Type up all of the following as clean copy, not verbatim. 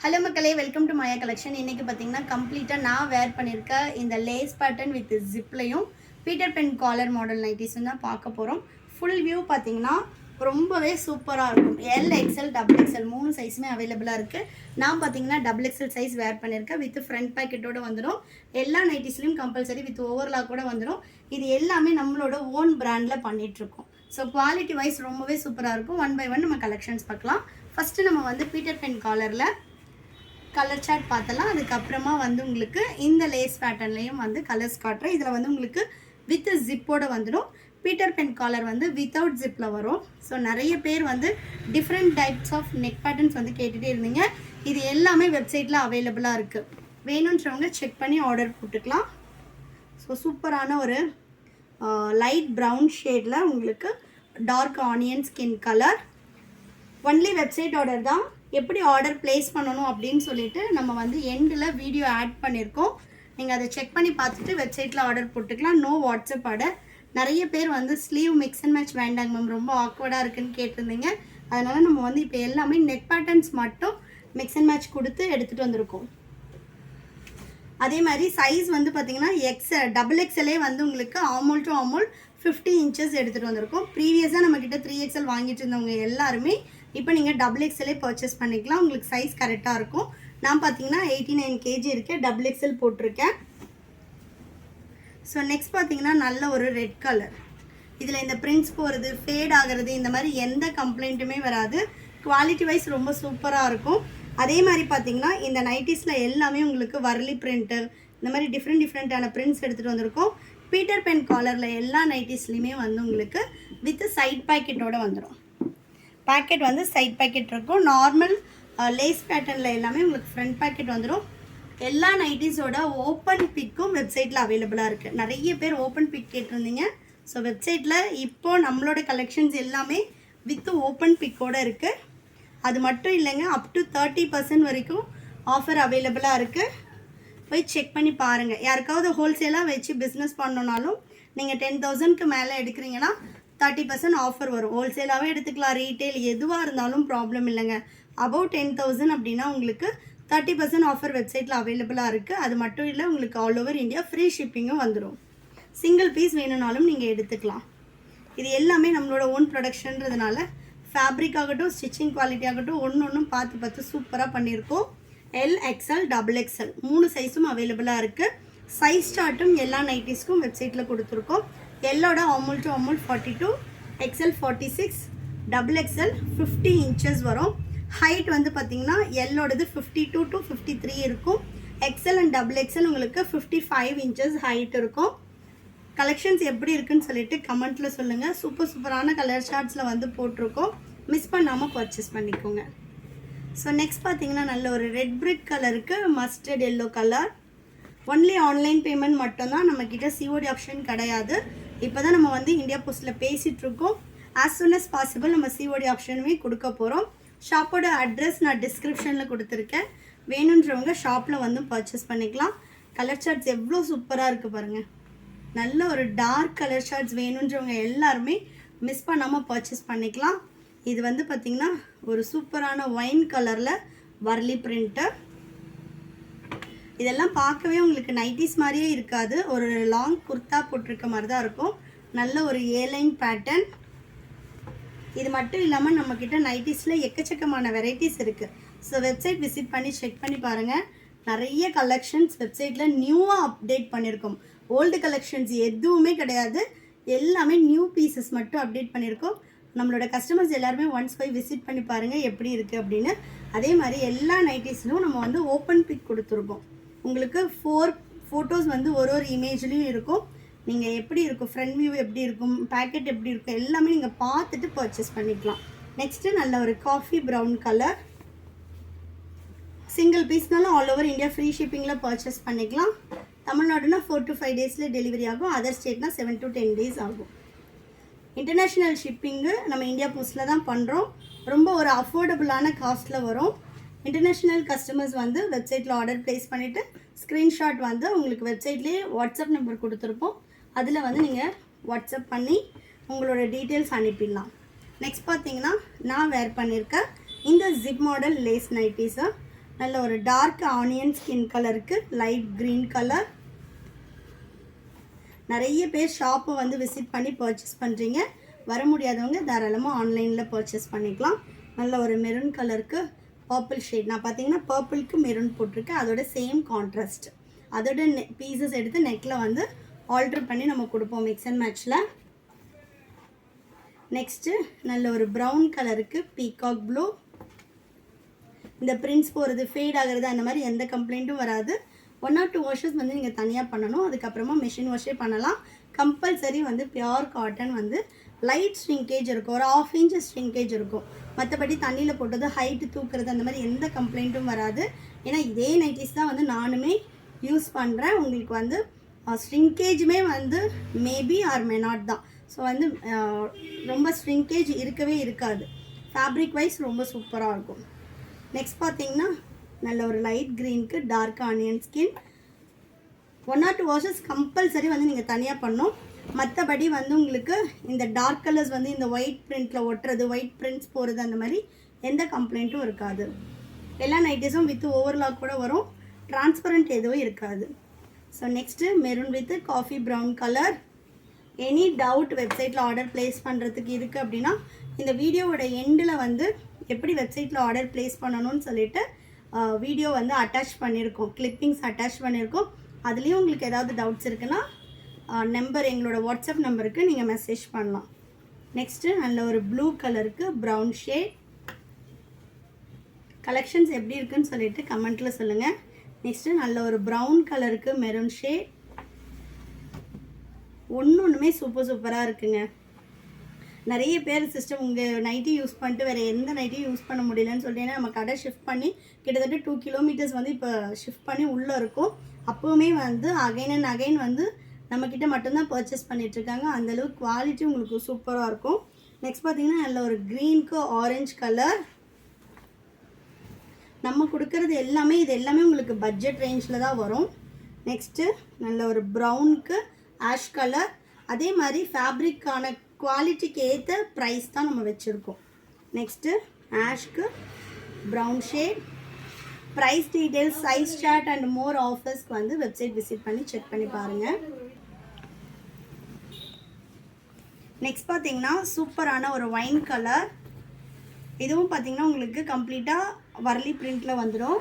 Hello மக்களே, welcome to Maya collection. இன்றைக்கி பார்த்தீங்கன்னா கம்ப்ளீட்டாக நான் வேர் பண்ணியிருக்க இந்த லேஸ் பேட்டர்ன் வித் ஜிப்லையும் பீட்டர் பென் காலர் மாடல் நைட்டிஸும் தான் பார்க்க போகிறோம். ஃபுல் வியூ பார்த்தீங்கன்னா ரொம்பவே சூப்பராக இருக்கும். எல் எக்ஸ்எல் டபுள் எக்ஸ்எல் 3 சைஸுமே அவைலபிளாக இருக்குது. நான் பார்த்தீங்கன்னா டபுள் எக்ஸ்எல் சைஸ் வேர் பண்ணியிருக்கேன். வித் ஃப்ரண்ட் பேக்கெட்டோடு வந்துடும். எல்லா நைட்டிஸ்லையும் கம்பல்சரி வித் ஓவர்லாக் கூட வந்துடும். இது எல்லாமே நம்மளோட ஓன் பிராண்டில் பண்ணிகிட்ருக்கோம். ஸோ குவாலிட்டி வைஸ் ரொம்பவே சூப்பராக இருக்கும். ஒன் பை ஒன் நம்ம கலெக்ஷன்ஸ் பார்க்கலாம். ஃபஸ்ட்டு நம்ம வந்து பீட்டர் பென் காலரில் கலர் சார்ட் பார்த்தலாம். அதுக்கப்புறமா வந்து உங்களுக்கு இந்த லேஸ் பேட்டர்ன்லேயும் வந்து கலர்ஸ் காட்டுறேன். இதில் வந்து உங்களுக்கு வித் ஜிப்போடு வந்துடும். பீட்டர் பென் காலர் வந்து வித்தவுட் ஜிப்பில் வரும். ஸோ நிறைய பேர் வந்து different types of neck patterns வந்து கேட்டுகிட்டே இருந்தீங்க. இது எல்லாமே வெப்சைட்டில் அவைலபிளாக இருக்குது. வேணுன்றவங்க செக் பண்ணி ஆர்டர் போட்டுக்கலாம். ஸோ சூப்பரான ஒரு லைட் ப்ரௌன் ஷேடில் உங்களுக்கு dark onion skin colour. Only website order தான். எப்படி ஆர்டர் ப்ளேஸ் பண்ணணும் அப்படின்னு சொல்லிட்டு நம்ம வந்து எண்டில் வீடியோ ஆட் பண்ணியிருக்கோம். நீங்கள் அதை செக் பண்ணி பார்த்துட்டு வெப்சைட்டில் ஆர்டர் போட்டுக்கலாம். No WhatsApp order. நிறைய பேர் வந்து ஸ்லீவ் மிக்ஸ் அண்ட் மேட்ச் வேண்டாங்க மேம், ரொம்ப ஆக்வர்டாக இருக்குன்னு கேட்டிருந்தீங்க. அதனால் நம்ம வந்து இப்போ எல்லாமே நெக் பேட்டர்ன்ஸ் மட்டும் மிக்ஸ் அண்ட் மேட்ச் கொடுத்து எடுத்துகிட்டு வந்திருக்கோம். அதே மாதிரி சைஸ் வந்து பார்த்தீங்கன்னா டபுள் எக்ஸ்எல்லே வந்து உங்களுக்கு ஆமோல் டு ஆமோல் 50 இன்ச்சஸ் எடுத்துகிட்டு வந்திருக்கோம். ப்ரீவியஸாக நம்மக்கிட்ட 3XL வாங்கிட்டு இருந்தவங்க எல்லாருமே இப்போ நீங்கள் டபுள் எக்ஸ்எல்லே பர்ச்சேஸ் பண்ணிக்கலாம். உங்களுக்கு சைஸ் கரெக்டாக இருக்கும். நான் பார்த்தீங்கன்னா 89 kg இருக்கேன், டபுள் எக்ஸ்எல் போட்டிருக்கேன். ஸோ நெக்ஸ்ட் பார்த்தீங்கன்னா நல்ல ஒரு ரெட் கலர். இதில் இந்த பிரிண்ட்ஸ் போகிறது, ஃபேட் ஆகிறது, இந்த மாதிரி எந்த கம்ப்ளைண்ட்டுமே வராது. குவாலிட்டி வைஸ் ரொம்ப சூப்பராக இருக்கும். அதே மாதிரி பார்த்தீங்கன்னா இந்த நைட்டிஸில் எல்லாமே உங்களுக்கு வர்லி பிரிண்ட்டு, இந்த மாதிரி டிஃப்ரெண்ட்டான பிரிண்ட்ஸ் எடுத்துகிட்டு வந்திருக்கோம். பீட்டர் பென் காலரில் எல்லா நைட்டிஸ்லையுமே வந்து உங்களுக்கு வித் சைட் பேக்கெட்டோடு வந்துடும். பேக்கெட் வந்து சைட் பேக்கெட் இருக்கும். நார்மல் லேஸ் பேட்டர்னில் எல்லாமே உங்களுக்கு ஃப்ரண்ட் பேக்கெட் வந்துடும். எல்லா நைட்டிஸோட ஓப்பன் பிக்கும் வெப்சைட்டில் அவைலபிளாக இருக்குது. நிறைய பேர் ஓப்பன் பிக் கேட்டிருந்தீங்க. ஸோ வெப்சைட்டில் இப்போது நம்மளோட கலெக்ஷன்ஸ் எல்லாமே வித் ஓப்பன் பிக்கோடு இருக்குது. அது மட்டும் இல்லைங்க, அப் டு 30% வரைக்கும் ஆஃபர் அவைலபிளாக இருக்குது. போய் செக் பண்ணி பாருங்கள். யாருக்காவது ஹோல்சேலாக வச்சு பிஸ்னஸ் பண்ணணுன்னாலும் நீங்கள் 10,000க்கு மேலே எடுக்கிறீங்கன்னா 30% ஆஃபர் வரும். ஹோல்சேலாகவே எடுத்துக்கலாம், ரீட்டெயில் எதுவாக இருந்தாலும் ப்ராப்ளம் இல்லைங்க. அபவ் 10,000 அப்படின்னா உங்களுக்கு 30% ஆஃபர் வெப்சைட்டில் அவைலபிளாக இருக்குது. அது மட்டும் இல்லை, உங்களுக்கு ஆல் ஓவர் இந்தியா ஃப்ரீ ஷிப்பிங்கும் வந்துடும். சிங்கிள் பீஸ் வேணும்னாலும் நீங்கள் எடுத்துக்கலாம். இது எல்லாமே நம்மளோட ஓன் ப்ரொடக்ஷன்றதுனால ஃபேப்ரிக் ஆகட்டும், ஸ்டிச்சிங் குவாலிட்டி ஆகட்டும், ஒன்று பார்த்து சூப்பராக பண்ணியிருக்கோம். எல் எக்ஸ்எல் டபுள் எக்ஸ்எல் 3 சைஸும் அவைலபிளாக இருக்குது. சைஸ் சார்ட்டும் எல்லா நைட்டிஸ்க்கும் வெப்சைட்டில் கொடுத்துருக்கோம். எல்லோட அமௌல் டு அமௌல் 42, எக்ஸ்எல் 46, டபுள் எக்ஸ்எல் 50 இன்ச்சஸ் வரும். ஹைட் வந்து பார்த்திங்கன்னா எல்லோடது 52 to 53 இருக்கும். எக்ஸ்எல் அண்ட் டபுள் எக்ஸ்எல் உங்களுக்கு 55 இன்ச்சஸ் ஹைட் இருக்கும். கலெக்ஷன்ஸ் எப்படி இருக்குன்னு சொல்லிட்டு கமெண்ட்டில் சொல்லுங்கள். சூப்பரான கலர் ஷார்ட்ஸில் வந்து போட்டிருக்கோம். மிஸ் பண்ணாமல் பர்ச்சேஸ் பண்ணிக்கோங்க. ஸோ நெக்ஸ்ட் பார்த்தீங்கன்னா நல்ல ஒரு ரெட் பிரிக் கலருக்கு mustard yellow colour. Only online payment மட்டும்தான், நம்மக்கிட்ட சிஓடி ஆப்ஷன் கிடையாது. இப்போ தான் நம்ம வந்து இந்தியா போஸ்ட்டில் பேசிகிட்ருக்கோம். ஆஸ் சூன் அஸ் பாசிபிள் நம்ம சிஓடி ஆப்ஷனுமே கொடுக்க போகிறோம். ஷாப்போட அட்ரஸ் நான் டிஸ்கிரிப்ஷனில் கொடுத்துருக்கேன். வேணுன்றவங்க ஷாப்பில் வந்து பர்ச்சேஸ் பண்ணிக்கலாம். கலர் சார்ட்ஸ் எவ்வளோ சூப்பராக இருக்குது பாருங்கள். நல்ல ஒரு டார்க் கலர் ஷார்ட்ஸ் வேணுன்றவங்க எல்லாருமே மிஸ் பண்ணாமல் பர்ச்சேஸ் பண்ணிக்கலாம். இது வந்து பார்த்திங்கன்னா ஒரு சூப்பரான ஒயின் கலரில் வர்லி பிரிண்ட்டு. இதெல்லாம் பார்க்கவே உங்களுக்கு நைட்டிஸ் மாதிரியே இருக்காது. ஒரு லாங் குர்த்தா போட்டிருக்க மாதிரி தான் இருக்கும். நல்ல ஒரு ஏலைன் பேட்டர்ன். இது மட்டும் இல்லாமல் நம்மக்கிட்ட நைட்டிஸில் எக்கச்சக்கமான வெரைட்டிஸ் இருக்குது. ஸோ வெப்சைட் விசிட் பண்ணி செக் பண்ணி பாருங்கள். நிறைய கலெக்ஷன்ஸ் வெப்சைட்டில் நியூவாக அப்டேட் பண்ணியிருக்கோம். ஓல்டு கலெக்ஷன்ஸ் எதுவுமே கிடையாது. எல்லாமே நியூ பீசஸ் மட்டும் அப்டேட் பண்ணியிருக்கோம். நம்மளோட கஸ்டமர்ஸ் எல்லாருமே ஒன்ஸ் போய் விசிட் பண்ணி பாருங்கள் எப்படி இருக்குது அப்படின்னு. அதே மாதிரி எல்லா நைட்டிஸ்லையும் நம்ம வந்து ஓப்பன் பிக் கொடுத்துருக்கோம். உங்களுக்கு 4 ஃபோட்டோஸ் வந்து ஒரு இமேஜ்லேயும் இருக்கும். நீங்கள் எப்படி இருக்கும், ஃப்ரண்ட் வியூ எப்படி இருக்கும், பேக்கெட் எப்படி இருக்கும், எல்லாமே நீங்கள் பார்த்துட்டு பர்ச்சேஸ் பண்ணிக்கலாம். நெக்ஸ்ட்டு நல்ல ஒரு காஃபி ப்ரௌன் கலர். சிங்கிள் பீஸ்னாலும் ஆல் ஓவர் இந்தியா ஃப்ரீ ஷிப்பிங்கில் பர்ச்சேஸ் பண்ணிக்கலாம். தமிழ்நாடுனா 4 to 5 டேஸில் டெலிவரி ஆகும். அதர் ஸ்டேட்னா 7 to 10 days ஆகும். இன்டர்நேஷ்னல் ஷிப்பிங்கு நம்ம இந்தியா போஸ்ட்டில் தான் பண்ணுறோம். ரொம்ப ஒரு அஃபோர்டபுளான காஸ்ட்டில் வரும். இன்டர்நேஷ்னல் கஸ்டமர்ஸ் வந்து வெப்சைட்டில் ஆர்டர் ப்ளேஸ் பண்ணிவிட்டு ஸ்க்ரீன்ஷாட் வந்து உங்களுக்கு வெப்சைட்லேயே வாட்ஸ்அப் நம்பர் கொடுத்துருப்போம். அதில் வந்து நீங்கள் வாட்ஸ்அப் பண்ணி உங்களோட டீட்டெயில்ஸ் அனுப்பிடலாம். நெக்ஸ்ட் பார்த்தீங்கன்னா நான் வேர் பண்ணியிருக்க இந்த ஜிப் மாடல் லேஸ் நைட்டிஸை நல்ல ஒரு டார்க் ஆனியன் ஸ்கின் கலருக்கு லைட் க்ரீன் கலர். நிறைய பேர் ஷாப்பை வந்து விசிட் பண்ணி பர்ச்சேஸ் பண்ணுறீங்க. வர முடியாதவங்க தாராளமாக ஆன்லைனில் பர்ச்சேஸ் பண்ணிக்கலாம். நல்ல ஒரு மெரூன் கலருக்கு பர்பிள் ஷேட். நான் பார்த்தீங்கன்னா பர்பிளுக்கு மெரூன் போட்டிருக்கேன். அதோட சேம் கான்ட்ராஸ்ட். அதோட பீசஸ் எடுத்து நெக்கில் வந்து ஆல்ட்ரு பண்ணி நம்ம கொடுப்போம் மிக்ஸ் அண்ட் மேட்ச்சில். நெக்ஸ்ட்டு நல்ல ஒரு ப்ரௌன் கலருக்கு பீகாக் ப்ளூ. இந்த பிரிண்ட்ஸ் போகிறது ஃபேட் ஆகிறது அந்த மாதிரி எந்த கம்ப்ளைண்ட்டும் வராது. 1 or 2 வாஷஸ் வந்து நீங்கள் தனியாக பண்ணணும். அதுக்கப்புறமா மிஷின் வாஷே பண்ணலாம். கம்பல்சரி வந்து பியோர் காட்டன் வந்து லைட் ஸ்ட்ரிங்கேஜ் இருக்கும். ஒரு 1/2 inch ஸ்ட்ரிங்கேஜ் இருக்கும். மற்றபடி தண்ணியில் போட்டது ஹைட்டு தூக்குறது அந்த மாதிரி எந்த கம்ப்ளைண்ட்டும் வராது. ஏன்னா இதே நைட்டிஸ் தான் வந்து நானுமே யூஸ் பண்ணுறேன். உங்களுக்கு வந்து ஸ்ட்ரிங்கேஜுமே வந்து மேபி ஆர் மே நாட் தான். ஸோ வந்து ரொம்ப ஸ்ட்ரிங்கேஜ் இருக்கவே இருக்காது. ஃபேப்ரிக் வைஸ் ரொம்ப சூப்பராக இருக்கும். நெக்ஸ்ட் பார்த்தீங்கன்னா நல்ல ஒரு லைட் க்ரீனுக்கு dark onion skin. 1 or 2 washes compulsory வந்து நீங்கள் தனியாக பண்ணணும். மற்றபடி வந்து உங்களுக்கு இந்த டார்க் கலர்ஸ் வந்து இந்த ஒயிட் பிரிண்டில் ஒட்டுறது, ஒயிட் பிரிண்ட்ஸ் போகிறது அந்த மாதிரி எந்த கம்ப்ளைண்ட்டும் இருக்காது. எல்லா நைட்டிஸும் வித் ஓவர்லாக் கூட வரும். டிரான்ஸ்பரண்ட் எதுவும் இருக்காது. So next maroon with coffee brown colour. Any doubt வெப்சைட்டில் ஆர்டர் ப்ளேஸ் பண்ணுறதுக்கு இருக்குது அப்படின்னா இந்த வீடியோவோட எண்டில் வந்து எப்படி வெப்சைட்டில் ஆர்டர் ப்ளேஸ் பண்ணணும்னு சொல்லிட்டு வீடியோ வந்து அட்டாச் பண்ணியிருக்கோம். கிளிப்பிங்ஸ் அட்டாச் பண்ணியிருக்கோம். அதுலேயும் உங்களுக்கு ஏதாவது டவுட்ஸ் இருக்குன்னா நம்பர் எங்களோட வாட்ஸ்அப் நம்பருக்கு நீங்கள் மெசேஜ் பண்ணலாம். நெக்ஸ்ட்டு நல்ல ஒரு ப்ளூ கலருக்கு ப்ரௌன் ஷேட். கலெக்ஷன்ஸ் எப்படி இருக்குன்னு சொல்லிட்டு கமெண்ட்டில் சொல்லுங்கள். நெக்ஸ்ட்டு நல்ல ஒரு ப்ரௌன் கலருக்கு மெரூன் ஷேட். ஒன்றுமே சூப்பராக இருக்குங்க. நிறைய பேர் சிஸ்டம் உங்கள் நைட்டி யூஸ் பண்ணிட்டு வேறு எந்த நைட்டியும் யூஸ் பண்ண முடியலன்னு சொல்லிட்டு நம்ம கடை ஷிஃப்ட் பண்ணி கிட்டத்தட்ட 2 kilometers வந்து இப்போ ஷிஃப்ட் பண்ணி உள்ளே இருக்கும். அப்போவுமே வந்து அகைன் அண்ட் அகைன் வந்து நம்மக்கிட்ட மட்டும்தான் பர்ச்சேஸ் பண்ணிகிட்ருக்காங்க. அந்தளவுக்கு குவாலிட்டி உங்களுக்கு சூப்பராக இருக்கும். நெக்ஸ்ட் பார்த்தீங்கன்னா நல்ல ஒரு க்ரீனுக்கு ஆரஞ்சு கலர். நம்ம கொடுக்கறது எல்லாமே இது எல்லாமே உங்களுக்கு பட்ஜெட் ரேஞ்சில் தான் வரும். நெக்ஸ்ட்டு நல்ல ஒரு ப்ரௌனுக்கு ஆஷ் கலர். அதே மாதிரி ஃபேப்ரிக்கான குவாலிட்டிக்கு ஏற்ற ப்ரைஸ் தான் நம்ம வச்சுருக்கோம். நெக்ஸ்ட்டு ஆஷ்க்கு brown shade. Price details, size chart and more ஆஃபர்ஸ்க்கு வந்து வெப்சைட் விசிட் பண்ணி செக் பண்ணி பாருங்கள். நெக்ஸ்ட் பார்த்தீங்கன்னா சூப்பரான ஒரு ஒயின் கலர். இதுவும் பார்த்தீங்கன்னா உங்களுக்கு கம்ப்ளீட்டாக வரலி பிரிண்டில் வந்துடும்.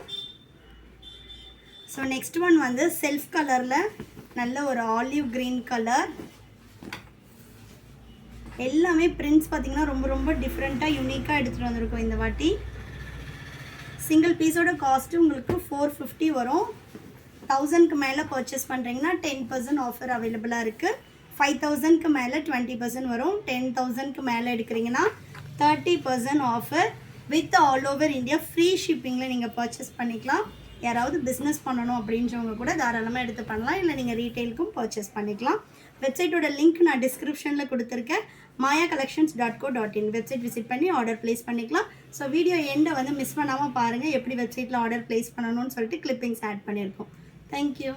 ஸோ நெக்ஸ்ட் ஒன் வந்து செல்ஃப் கலரில் நல்ல ஒரு ஆலிவ் க்ரீன் கலர். எல்லாமே பிரிண்ட்ஸ் பார்த்தீங்கன்னா ரொம்ப டிஃப்ரெண்ட்டாக யூனிக்காக எடுத்துகிட்டு வந்திருக்கோம் இந்த வாட்டி. சிங்கிள் பீஸோட காஸ்ட்டு உங்களுக்கு 450 வரும். 1000க்கு மேலே பர்ச்சேஸ் பண்ணுறீங்கன்னா 10% ஆஃபர் அவைலபிளாக இருக்குது. 5000க்கு மேலே 20% வரும். 10,000க்கு மேலே எடுக்கிறீங்கன்னா 30% offer with all over India free ஷிப்பிங்கில் நீங்கள் பர்ச்சேஸ் பண்ணிக்கலாம். யாராவது பிஸ்னஸ் பண்ணணும் அப்படின்றவங்க கூட தாராளமாக எடுத்து பண்ணலாம். இல்லை நீங்கள் ரீட்டெயிலுக்கும் பர்ச்சேஸ் பண்ணிக்கலாம். வெப்சைட்டோட லிங்க் நான் டிஸ்கிரிப்ஷனில் கொடுத்துருக்கேன். mayacollections.co.in வெப்சைட் விசிட் பண்ணி ஆர்டர் ப்ளேஸ் பண்ணிக்கலாம். ஸோ வீடியோ எண்டை வந்து மிஸ் பண்ணாமல் பாருங்கள். எப்படி வெப்சைட்டில் ஆர்டர் ப்ளேஸ் பண்ணணும்னு சொல்லிட்டு கிளிப்பிங்ஸ் ஆட் பண்ணியிருக்கோம். தேங்க்யூ.